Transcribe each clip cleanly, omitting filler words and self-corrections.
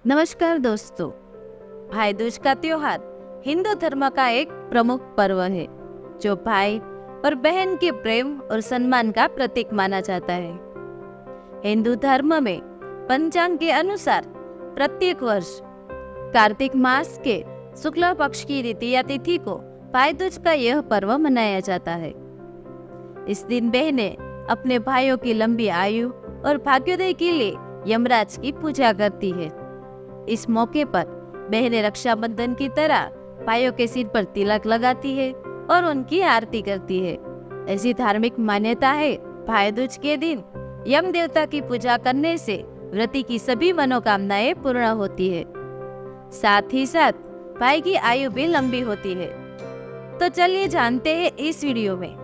नमस्कार दोस्तों, भाई दूज का त्योहार हिंदू धर्म का एक प्रमुख पर्व है जो भाई और बहन के प्रेम और सम्मान का प्रतीक माना जाता है। हिंदू धर्म में पंचांग के अनुसार प्रत्येक वर्ष कार्तिक मास के शुक्ल पक्ष की द्वितीया तिथि को भाई दूज का यह पर्व मनाया जाता है। इस दिन बहनें अपने भाइयों की लंबी आयु और भाग्योदय के लिए यमराज की पूजा करती है। इस मौके पर बहनें रक्षाबंधन की तरह भाइयों के सिर पर तिलक लगाती है और उनकी आरती करती है। ऐसी धार्मिक मान्यता है, भाई दूज के दिन यम देवता की पूजा करने से व्रती की सभी मनोकामनाएं पूर्ण होती है। साथ ही साथ भाई की आयु भी लंबी होती है। तो चलिए जानते हैं इस वीडियो में,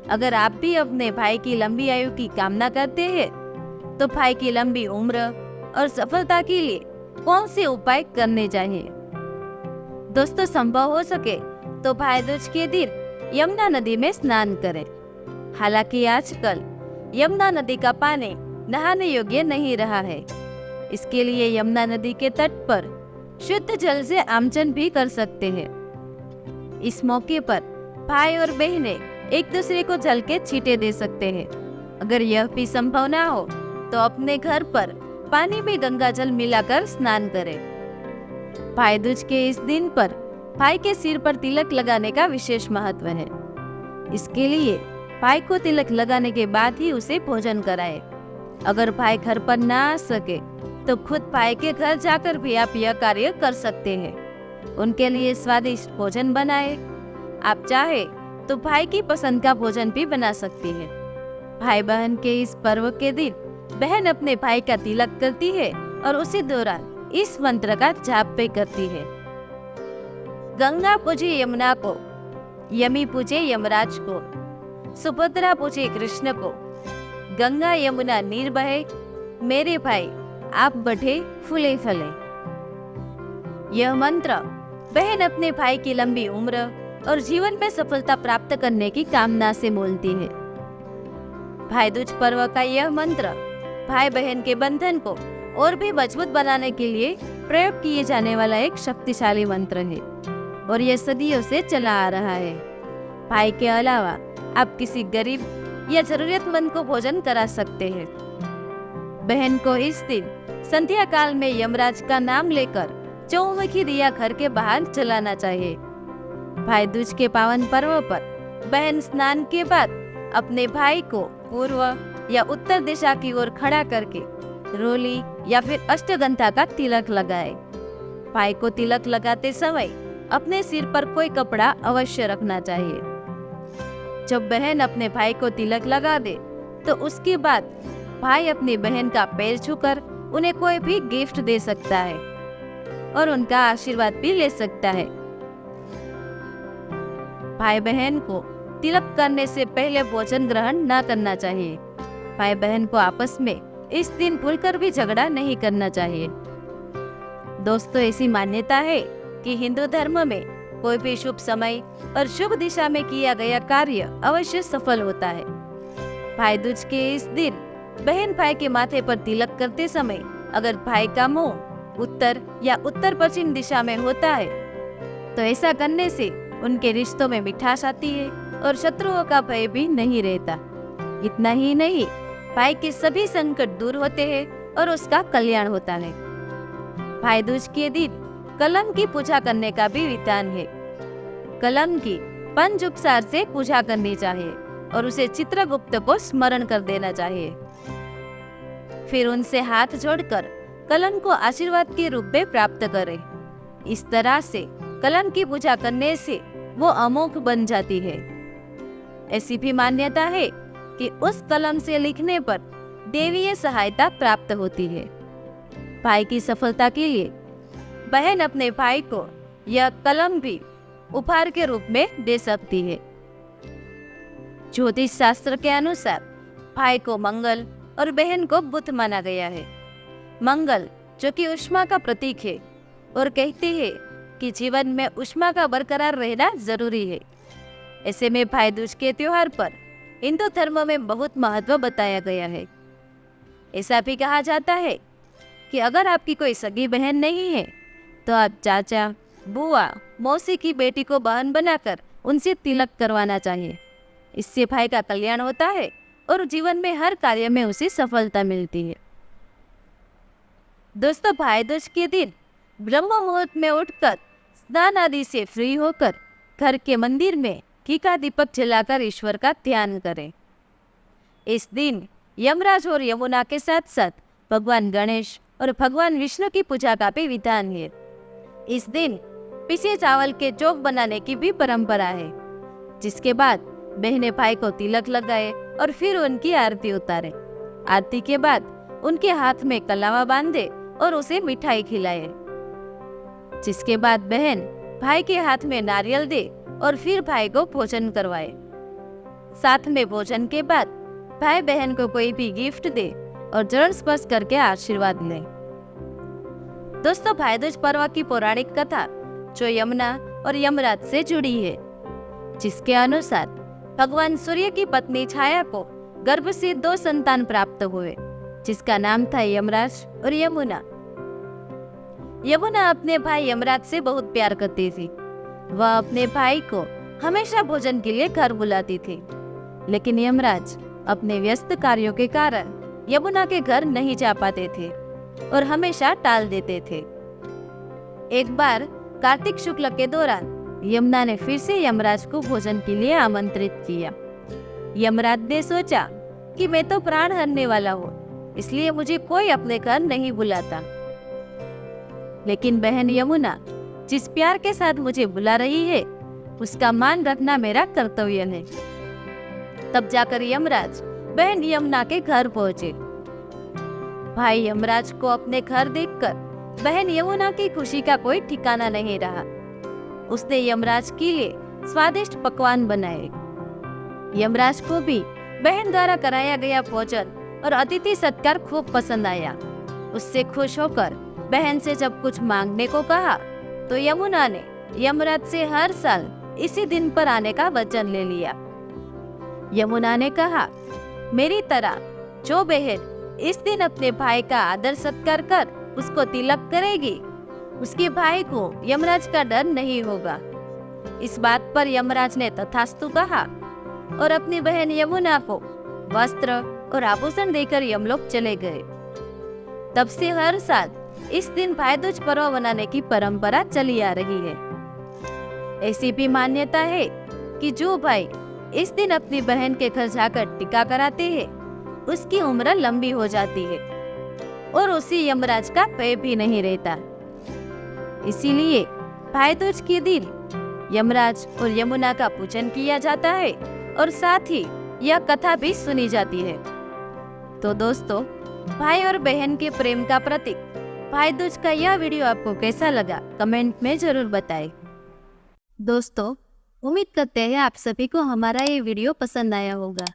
अगर आप भी अपने भाई की लंबी आयु की कामना करते हैं तो भाई की लंबी उम्र और सफलता के लिए कौन से उपाय करने चाहिए। दोस्तों, संभव हो सके तो भाई दूज के दिन यमुना नदी में स्नान करें। हालांकि आजकल यमुना नदी का पानी नहाने योग्य नहीं रहा है, इसके लिए यमुना नदी के तट पर शुद्ध जल से आमचन भी कर सकते हैं। इस मौके पर भाई और बहनें एक दूसरे को जल के छींटे दे सकते हैं। अगर यह भी संभव ना हो तो अपने घर पर पानी में गंगा जल मिलाकर स्नान करें। भाई दूज के इस दिन पर भाई के सिर पर तिलक लगाने का विशेष महत्व है। इसके लिए भाई को तिलक लगाने के बाद ही उसे भोजन कराएं। अगर भाई घर पर ना आ सके तो खुद भाई के घर जाकर भी आप यह कार्य कर सकते हैं। उनके लिए स्वादिष्ट भोजन बनाएं। आप चाहे तो भाई की पसंद का भोजन भी बना सकती है। भाई बहन के इस पर्व के दिन बहन अपने भाई का तिलक करती है और उसी दौरान इस मंत्र का जाप भी करती है। गंगा पूजे यमुना को, यमी पूजे यमराज को, सुभद्रा पूजे कृष्ण को, गंगा यमुना नीर बहे, मेरे भाई आप बढ़े फूले फले। यह मंत्र बहन अपने भाई की लंबी उम्र और जीवन में सफलता प्राप्त करने की कामना से बोलती है। भाई दूज पर्व का यह मंत्र भाई बहन के बंधन को और भी मजबूत बनाने के लिए प्रयोग किए जाने वाला एक शक्तिशाली मंत्र है और यह सदियों से चला आ रहा है। भाई के अलावा आप किसी गरीब या जरूरतमंद को भोजन करा सकते हैं। बहन को इस दिन संध्या काल में यमराज का नाम लेकर चौमुखी दिया घर के बाहर जलाना चाहिए। भाई दूज के पावन पर्व पर बहन स्नान के बाद अपने भाई को पूर्व या उत्तर दिशा की ओर खड़ा करके रोली या फिर अष्टगंधा का तिलक लगाए। भाई को तिलक लगाते समय अपने सिर पर कोई कपड़ा अवश्य रखना चाहिए। जब बहन अपने भाई को तिलक लगा दे तो उसके बाद भाई अपनी बहन का पैर छूकर उन्हें कोई भी गिफ्ट दे सकता है और उनका आशीर्वाद भी ले सकता है। भाई बहन को तिलक करने से पहले भोजन ग्रहण न करना चाहिए। भाई बहन को आपस में इस दिन भूलकर भी झगड़ा नहीं करना चाहिए। दोस्तों, ऐसी मान्यता है कि हिंदू धर्म में कोई भी शुभ समय और शुभ दिशा में किया गया कार्य अवश्य सफल होता है। भाई दूज के इस दिन बहन भाई के माथे पर तिलक करते समय अगर भाई का मुंह उत्तर या उत्तर पश्चिम दिशा में होता है तो ऐसा करने से उनके रिश्तों में मिठास आती है और शत्रुओं का भय भी नहीं रहता। इतना ही नहीं, भाई के सभी संकट दूर होते हैं और उसका कल्याण होता है। भाई दूज के दिन कलम की पूजा करने का भी विधान है। कलम की पंच उपचार से पूजा करनी चाहिए और उसे चित्रगुप्त को स्मरण कर देना चाहिए। फिर उनसे हाथ जोड़कर कलम को आशीर्वाद के रूप में प्राप्त करें। इस तरह से कलम की पूजा करने से वो अमोघ बन जाती है। ऐसी भी मान्यता है कि उस कलम से लिखने पर देवीय सहायता प्राप्त होती है। भाई की सफलता के लिए बहन अपने भाई को यह कलम भी उपहार के रूप में दे सकती है। ज्योतिष शास्त्र के अनुसार भाई को मंगल और बहन को बुध माना गया है। मंगल जो कि ऊष्मा का प्रतीक है और कहते हैं कि जीवन में ऊष्मा का बरकरार रहना जरूरी है। ऐसे में भाई दूज के त्योहार पर हिंदू धर्म में बहुत महत्व बताया गया है। ऐसा भी कहा जाता है कि अगर आपकी कोई सगी बहन नहीं है तो आप चाचा, बुआ, मौसी की बेटी को बहन बनाकर उनसे तिलक करवाना चाहिए। इससे भाई का कल्याण होता है और जीवन में हर कार्य में उसे सफलता मिलती है। दोस्तों, भाई दूज के दिन ब्रह्म मुहूर्त में उठकर स्नान आदि से फ्री होकर घर के मंदिर में घी का दीपक जलाकर ईश्वर का ध्यान करें। इस दिन यमराज और यमुना के साथ साथ भगवान गणेश और भगवान विष्णु की पूजा का भी विधान है। इस दिन पिसे चावल के चोक बनाने की भी परंपरा है, जिसके बाद बहनें भाई को तिलक लगाए और फिर उनकी आरती उतारे। आरती के बाद उनके हाथ में कलावा बांधे और उसे मिठाई खिलाए, जिसके बाद बहन भाई के हाथ में नारियल दे और फिर भाई को भोजन करवाए। साथ में भोजन के बाद भाई बहन को कोई भी गिफ्ट दे और चरण स्पर्श करके आशीर्वाद ले। दोस्तों, भाई दूज पर्व की पौराणिक कथा जो यमुना और यमराज से जुड़ी है, जिसके अनुसार भगवान सूर्य की पत्नी छाया को गर्भ से 2 संतान प्राप्त हुए, जिसका नाम था यमराज और यमुना। यमुना अपने भाई यमराज से बहुत प्यार करती थी। वह अपने भाई को हमेशा भोजन के लिए घर बुलाती थी, लेकिन यमराज अपने व्यस्त कार्यों के कारण यमुना के घर नहीं जा पाते थे और हमेशा टाल देते थे। एक बार कार्तिक शुक्ल के दौरान यमुना ने फिर से यमराज को भोजन के लिए आमंत्रित किया। यमराज ने सोचा कि मैं तो प्राण हरने वाला हूँ, इसलिए मुझे कोई अपने घर नहीं बुलाता, लेकिन बहन यमुना जिस प्यार के साथ मुझे बुला रही है उसका मान रखना मेरा कर्तव्य है। तब जाकर यमराज बहन यमुना के घर पहुंचे। भाई यमराज को अपने घर देखकर बहन यमुना की खुशी का कोई ठिकाना नहीं रहा। उसने यमराज के लिए स्वादिष्ट पकवान बनाए। यमराज को भी बहन द्वारा कराया गया भोजन और अतिथि सत्कार खूब पसंद आया। उससे खुश होकर बहन से जब कुछ मांगने को कहा तो यमुना ने यमराज से हर साल इसी दिन पर आने का वचन ले लिया। यमुना ने कहा, मेरी तरह जो बहन इस दिन अपने भाई का आदर सत्कार कर उसको तिलक करेगी, उसके भाई को यमराज का डर नहीं होगा। इस बात पर यमराज ने तथास्तु कहा और अपनी बहन यमुना को वस्त्र और आभूषण देकर यमलोक चले गए। तब से हर साल इस दिन भाई दूज पर्व मनाने की परंपरा चली आ रही है। ऐसी भी मान्यता है कि जो भाई इस दिन अपनी बहन के घर जाकर टीका कराते हैं उसकी उम्र लंबी हो जाती है और उसी यमराज का भय भी नहीं रहता। इसीलिए भाई दूज के दिन यमराज और यमुना का पूजन किया जाता है और साथ ही यह कथा भी सुनी जाती है। तो दोस्तों, भाई और बहन के प्रेम का प्रतीक भाई दूज का यह वीडियो आपको कैसा लगा कमेंट में जरूर बताएं। दोस्तों, उम्मीद करते हैं आप सभी को हमारा ये वीडियो पसंद आया होगा।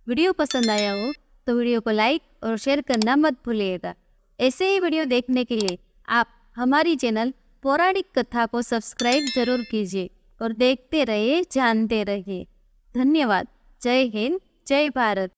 वीडियो पसंद आया हो तो वीडियो को लाइक और शेयर करना मत भूलिएगा। ऐसे ही वीडियो देखने के लिए आप हमारी चैनल पौराणिक कथा को सब्सक्राइब जरूर कीजिए और देखते रहिए, जानते रहिए। धन्यवाद। जय हिंद, जय भारत।